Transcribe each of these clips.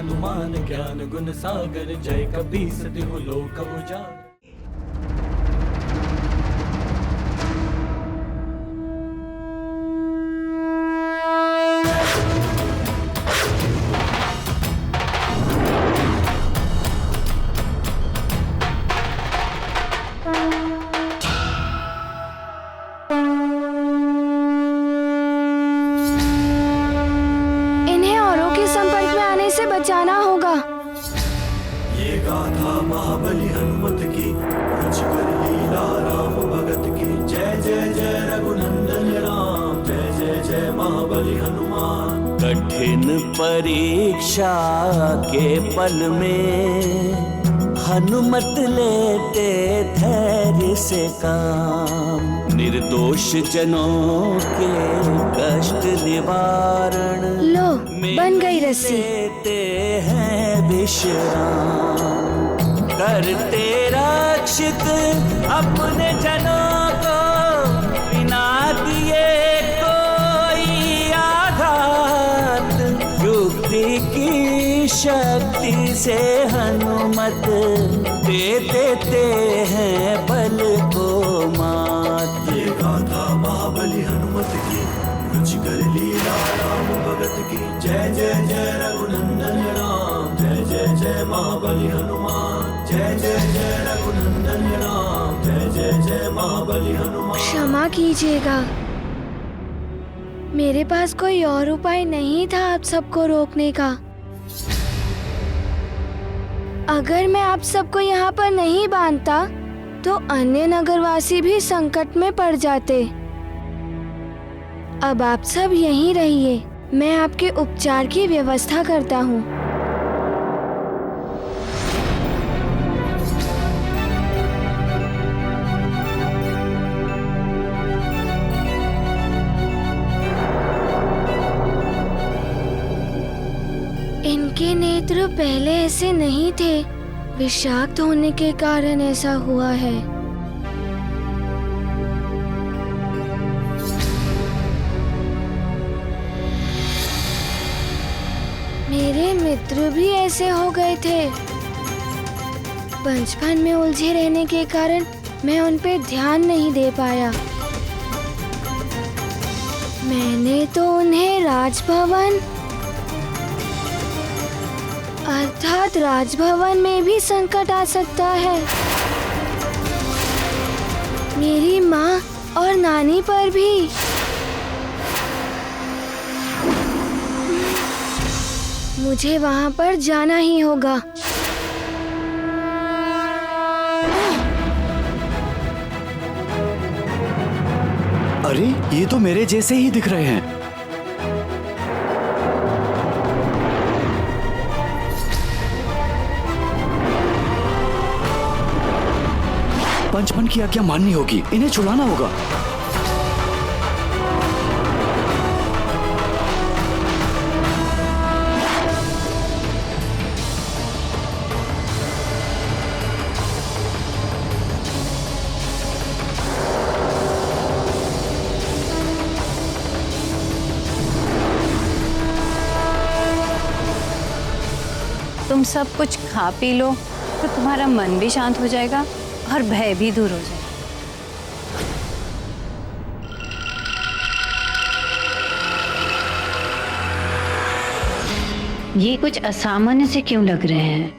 हनुमान ज्ञान गुण सागर, जय कपीस तिहु लोक उजागर। बचाना होगा। ये गाथा महाबली हनुमत की, कुछ कर लीला राम भगत की। जय जय जय रघुनंदन राम, जय जय जय महाबली हनुमान। कठिन परीक्षा के पल में हनुमत लेते धैर्य से काम, निर्दोष जनों के कष्ट निवारण लो बन गई रस्सी। लेते हैं विश्राम, करते रक्षित अपने जनों को, बिना दिए कोई आघात। युक्ति की शक्ति से हनुमत दे देते हैं बल को मात। ये गाथा महाबली हनुमत की, कुछ कर लीला राम भगत की। जय जय जय रघुनंदन राम, जय जय जय महाबली हनुमान। जय जय जय रघुनंदन राम, जय जय जय महाबली हनुमान। क्षमा कीजिएगा, मेरे पास कोई और उपाय नहीं था आप सबको रोकने का। अगर मैं आप सबको यहाँ पर नहीं बांधता तो अन्य नगरवासी भी संकट में पड़ जाते। अब आप सब यहीं रहिए, मैं आपके उपचार की व्यवस्था करता हूँ। इनके नेत्र पहले ऐसे नहीं थे, विषाक्त होने के कारण ऐसा हुआ है। मेरे मित्र भी ऐसे हो गए थे। बचपन में उलझे रहने के कारण मैं उन पे ध्यान नहीं दे पाया। मैंने तो उन्हें राजभवन अर्थात राजभवन में भी संकट आ सकता है। मेरी माँ और नानी पर भी। मुझे वहाँ पर जाना ही होगा। अरे ये तो मेरे जैसे ही दिख रहे हैं। पंचमन की आज्ञा माननी होगी, इन्हें छुड़ाना होगा। तुम सब कुछ खा पी लो तो तुम्हारा मन भी शांत हो जाएगा और भय भी दूर हो जाएगा। ये कुछ असामान्य से क्यों लग रहे हैं?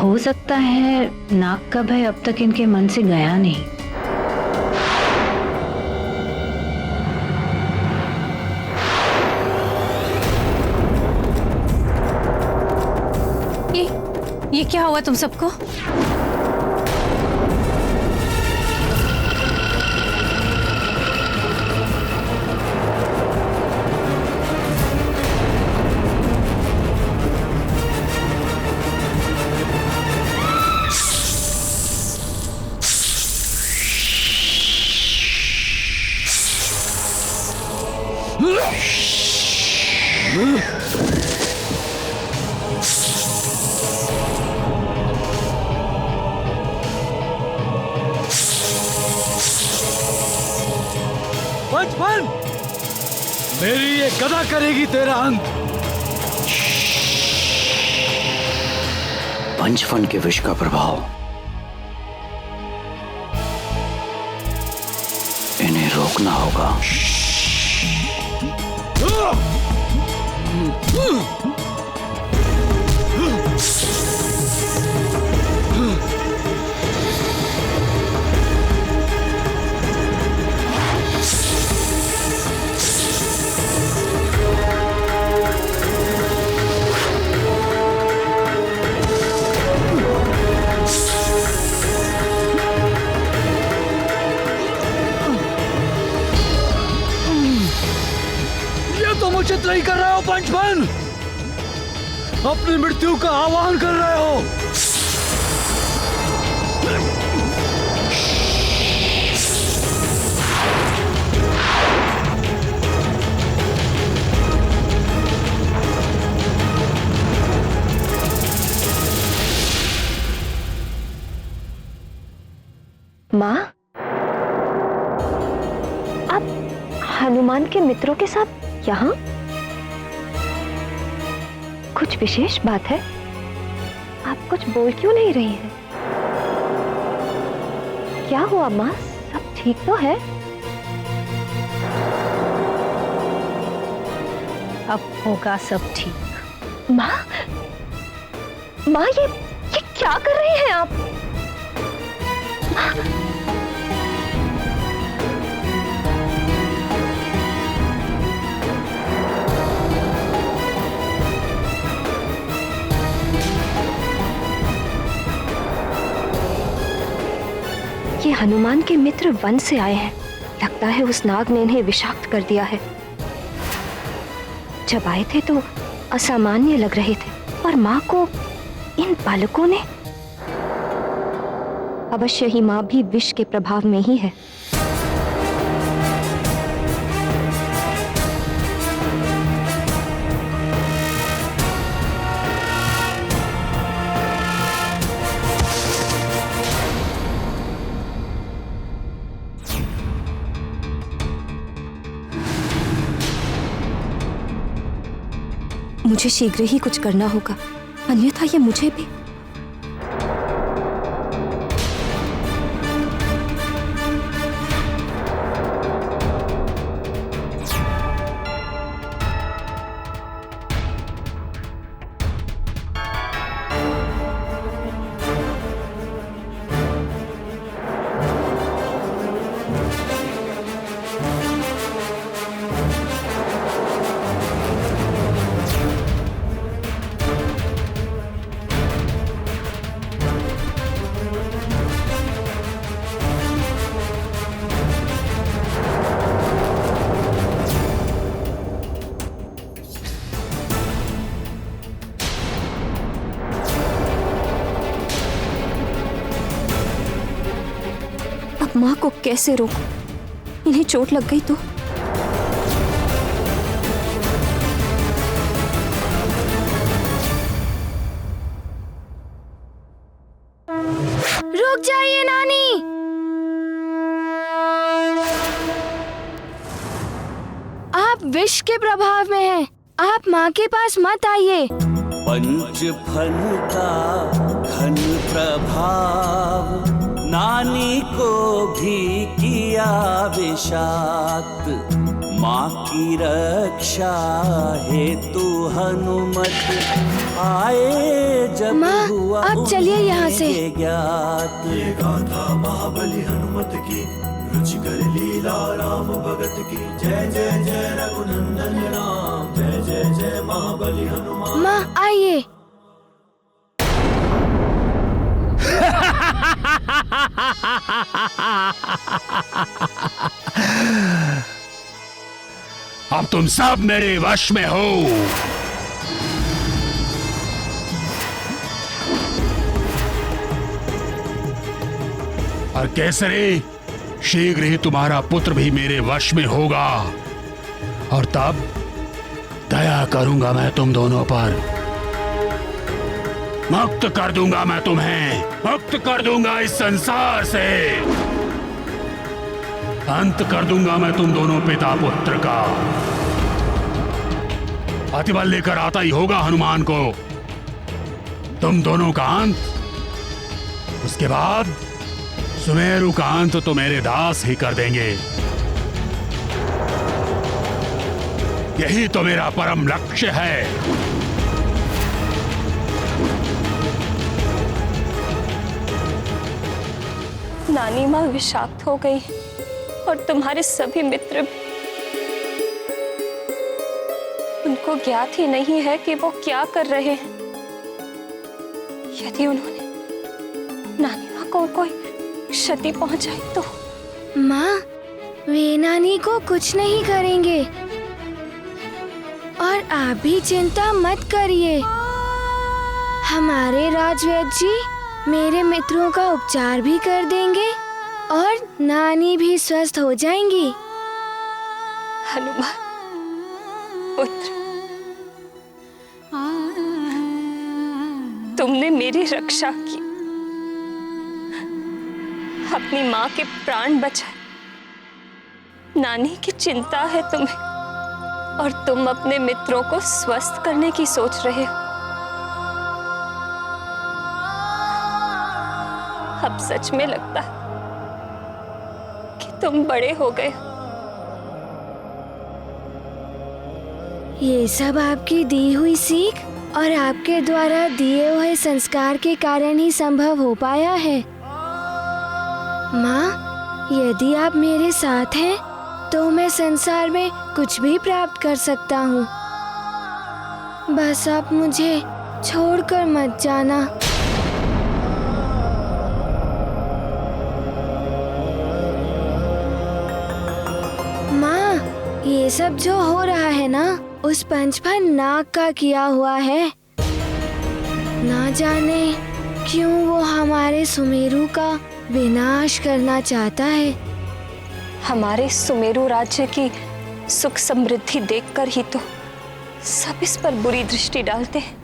हो सकता है नाग का भय अब तक इनके मन से गया नहीं। ये क्या हुआ तुम सबको? पंचमन, मेरी ये गदा करेगी तेरा अंत। पंचफन के विष का प्रभाव इन्हें रोकना होगा। उचित नहीं कर रहे हो पंचफन, अपनी मृत्यु का आह्वान कर रहे हो। माँ, आप हनुमान के मित्रों के साथ यहाँ? कुछ विशेष बात है? आप कुछ बोल क्यों नहीं रही हैं? क्या हुआ माँ, सब ठीक तो है? अब होगा सब ठीक। माँ, माँ ये क्या कर रही हैं आप? ये हनुमान के मित्र वन से आए हैं। लगता है उस नाग ने इन्हें विषाक्त कर दिया है। जब आए थे तो असामान्य लग रहे थे, पर माँ को इन बालकों ने, अवश्य ही माँ भी विष के प्रभाव में ही है। मुझे शीघ्र ही कुछ करना होगा, अन्यथा ये मुझे भी। माँ को कैसे रोकूं? इन्हें चोट लग गई तो? रुक जाइए नानी। आप विष के प्रभाव में हैं। आप माँ के पास मत आइए। पंचफन का घन प्रभाव नानी को भी किया विषाक्त। माँ की रक्षा हेतु हनुमत आए जब माँ, हुआ आप चलिए यहाँ से। ज्ञात। ये गाथा महाबली हनुमत की, रुचिकर लीला राम भगत की। जय जय जय रघुनंदन राम, जय जय जय महाबली हनुमान। माँ आइए। अब तुम सब मेरे वश में हो। और केसरी, शीघ्र ही तुम्हारा पुत्र भी मेरे वश में होगा, और तब दया करूंगा मैं तुम दोनों पर। मुक्त कर दूंगा मैं तुम्हें, मुक्त कर दूंगा इस संसार से। अंत कर दूंगा मैं तुम दोनों पिता पुत्र का। अतिबल लेकर आता ही होगा हनुमान को। तुम दोनों का अंत, उसके बाद सुमेरु का अंत तो मेरे दास ही कर देंगे। यही तो मेरा परम लक्ष्य है। नानी माँ विषाक्त हो गई और तुम्हारे सभी मित्र भी। उनको ज्ञात ही नहीं है कि वो क्या कर रहे हैं। यदि उन्होंने नानी माँ को कोई क्षति पहुंचाई तो। माँ, वे नानी को कुछ नहीं करेंगे और आप भी चिंता मत करिए। हमारे राजवैद्य जी मेरे मित्रों का उपचार भी कर देंगे और नानी भी स्वस्थ हो जाएंगी। हनुमान पुत्र, तुमने मेरी रक्षा की, अपनी माँ के प्राण बचाए। नानी की चिंता है तुम्हें और तुम अपने मित्रों को स्वस्थ करने की सोच रहे हो। अब सच में लगता है कि तुम बड़े हो गए। ये सब आपकी दी हुई सीख और आपके द्वारा दिए हुए संस्कार के कारण ही संभव हो पाया है। माँ, यदि आप मेरे साथ हैं तो मैं संसार में कुछ भी प्राप्त कर सकता हूँ। बस आप मुझे छोड़कर मत जाना। माँ, ये सब जो हो रहा है ना, उस पंचफन नाग का किया हुआ है। ना जाने क्यों वो हमारे सुमेरु का विनाश करना चाहता है। हमारे सुमेरु राज्य की सुख समृद्धि देखकर ही तो सब इस पर बुरी दृष्टि डालते हैं।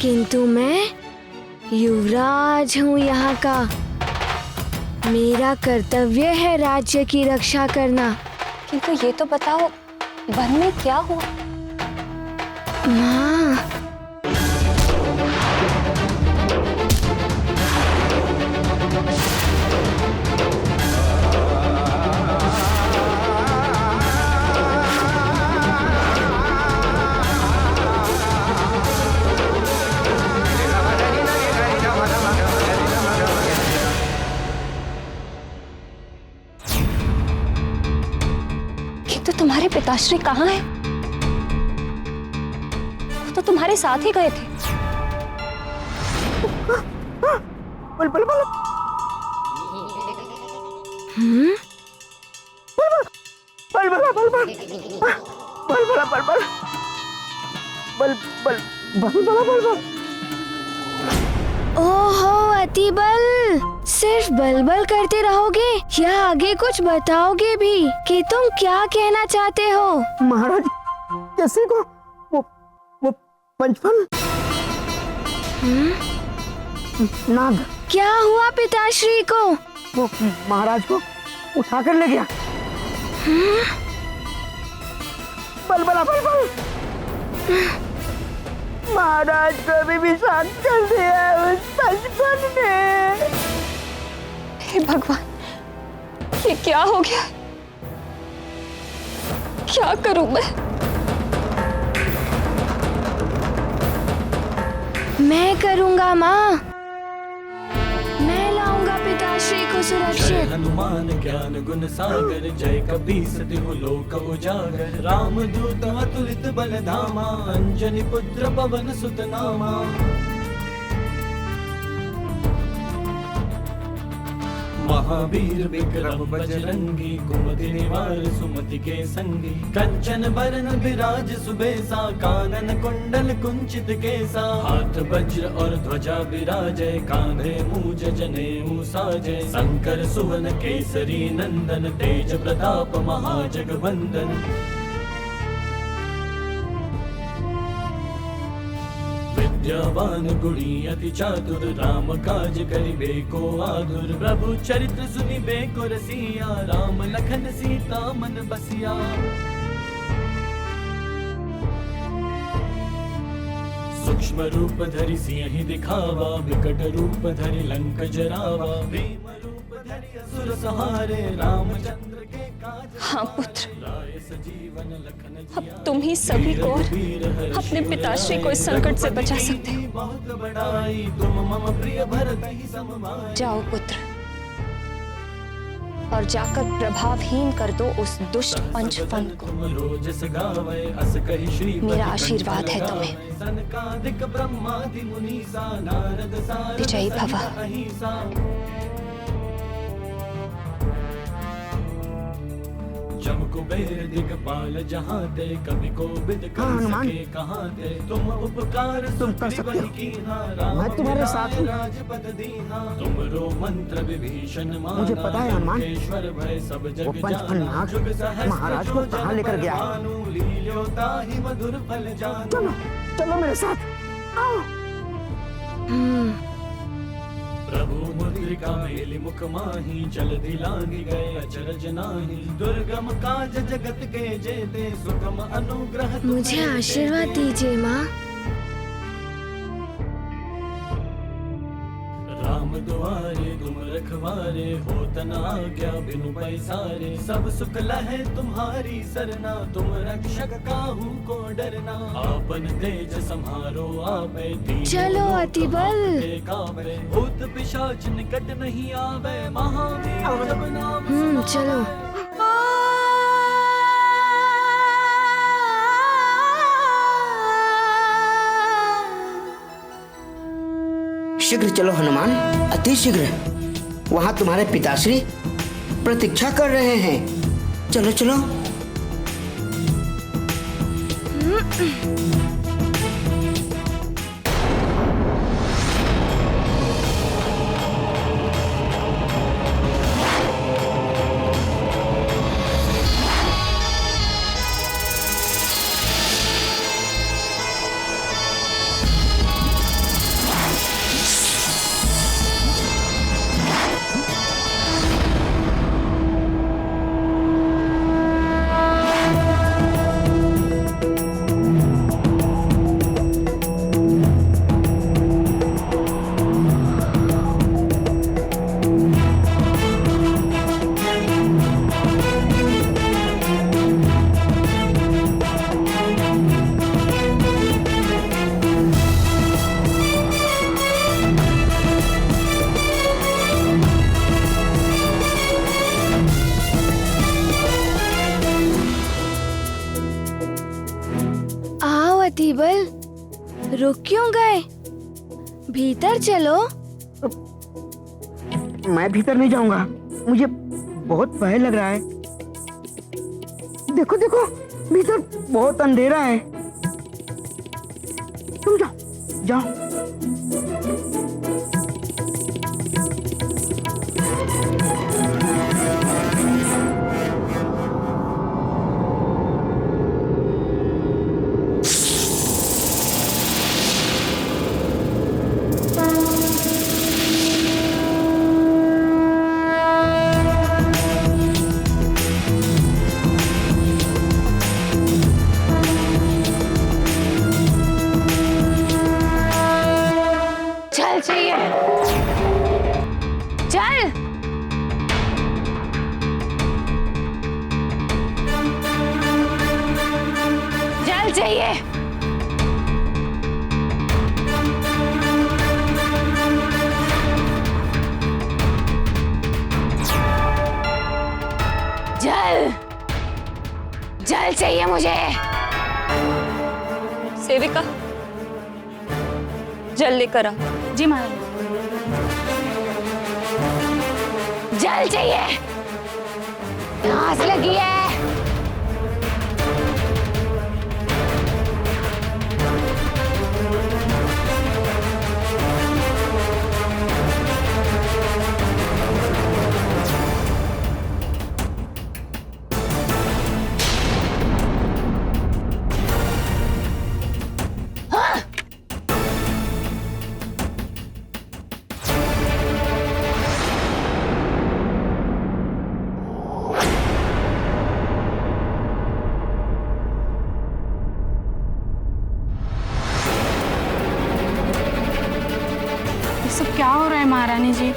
किंतु मैं युवराज हूँ यहाँ का। मेरा कर्तव्य है राज्य की रक्षा करना। किंतु ये तो बताओ, वन में क्या हुआ? माँ, किंतु तुम्हारे पिताश्री कहाँ हैं? वो तो तुम्हारे साथ ही गए थे। ओहो अति बल, सिर्फ बलबल करते रहोगे या आगे कुछ बताओगे भी कि तुम क्या कहना चाहते हो? महाराज, कैसे को वो पंचफन नाग क्या हुआ पिताश्री को? वो महाराज को उठा कर ले गया। बलबला बलबल महाराज को भी विषाक्त कर दिया उस पंचफन ने। हे भगवान, ये क्या हो गया? क्या करूं मैं करूँगा माँ। मैं लाऊंगा पिताश्री को सुरक्षित। हनुमान ज्ञान गुण सागर, जय कपीस तिहु लोक उजागर। राम दूत अतुलित बल धामा, अंजनी पुत्र पवन सुत नामा। महावीर विक्रम बजरंगी, कुमति निवार सुमति के संगी। कंचन बरन विराज सुबेसा, कानन कुंडल कुंचित केसा। हाथ वज्र और ध्वजा विराजय, कांधे मूज जनेऊ साजय। शंकर सुवन केसरी नंदन, तेज प्रताप महाजगवंदन। विद्यावान गुणी अति चातुर, राम काज करिबे को आतुर। प्रभु चरित्र सुनिबे को रसिया, राम लखन सीता मन बसिया। सूक्ष्म रूप धरि सिंह दिखावा, विकट रूप धरि लंक जरावा। भीम रूप धरि असुर सहारे, रामचंद्र के काज। हाँ पुत्र, लाए सजीवन लखन अब तुम ही सभी को और अपने पिताश्री को इस संकट से बचा सकते हो। बहुत बड़ाई तुम मम प्रिय भरत ही समभाई। जाओ पुत्र, और जाकर प्रभावहीन कर दो उस दुष्ट पंचफन को। मेरा आशीर्वाद है तुम्हें। विजयी भव। जब कुबेर दिगपाल जहाँ ते, कभी को बिद कर सके कहाँ ते। तुम उपकार तुम कर सकते हो, मैं तुम्हारे साथ हूँ। राजपद दीना तुमरो मंत्र विभीषण माना। मुझे पता है हनुमान, भय सब जग वो पंचफन नाग महाराज को कहाँ लेकर गया है। मधुर फल जान। चलो चलो मेरे साथ आओ। प्रभु मुद्रिका मेलि मुख माही, जल दिलांगी गए अचरज नाही। दुर्गम काज जगत के जेते, सुगम अनुग्रह मुझे आशीर्वाद दीजिए माँ। राम दुआरे तुम रखवारे, होत न आज्ञा बिनु पैसारे। सब सुख लहे तुम्हारी सरना, तुम रक्षक काहू को डरना। आपन तेज सम्हारो आपे, दीन चलो अतिबल। कावे। भूत पिशाच निकट नहीं आवे, महावीर जब नाम चलो। शीघ्र चलो हनुमान, अति शीघ्र। वहां तुम्हारे पिताश्री प्रतीक्षा कर रहे हैं। चलो चलो। अतिबल, रुक क्यों गए? भीतर चलो। मैं भीतर नहीं जाऊंगा, मुझे बहुत भय लग रहा है। देखो देखो, भीतर बहुत अंधेरा है। तुम जाओ जाओ। चाहिए। जल, जल चाहिए मुझे। सेविका, जल लेकर आ। जी महाराज। जल चाहिए, प्यास लगी है। महारानी जी।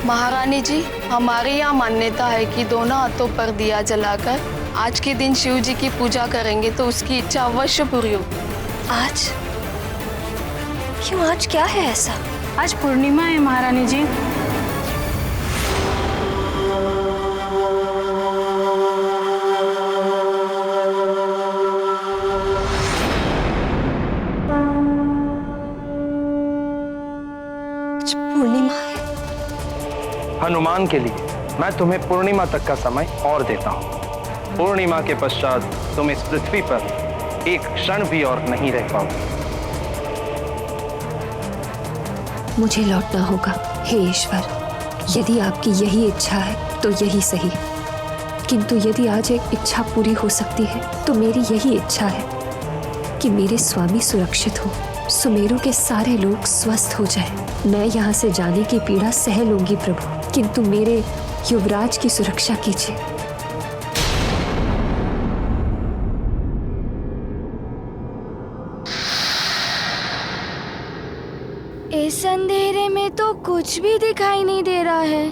महारानी जी, हमारे यहाँ मान्यता है कि दोनों हाथों पर दिया जलाकर आज के दिन शिव जी की पूजा करेंगे तो उसकी इच्छा अवश्य पूरी होगी। आज? क्यों, आज क्या है ऐसा? आज पूर्णिमा है महारानी जी। पूर्णिमा है। हनुमान के लिए मैं तुम्हें पूर्णिमा तक का समय और देता हूँ। पूर्णिमा के पश्चात तुम इस पृथ्वी पर एक क्षण भी और नहीं रह पाओगे। मुझे लौटना होगा। हे ईश्वर, यदि आपकी यही इच्छा है तो यही सही, किंतु यदि आज एक इच्छा पूरी हो सकती है तो मेरी यही इच्छा है कि मेरे स्वामी सुरक्षित हो, सुमेरु के सारे लोग स्वस्थ हो जाएं। मैं यहाँ से जाने की पीड़ा सह लूंगी प्रभु, किंतु मेरे युवराज की सुरक्षा कीजिए। इस अंधेरे में तो कुछ भी दिखाई नहीं दे रहा है।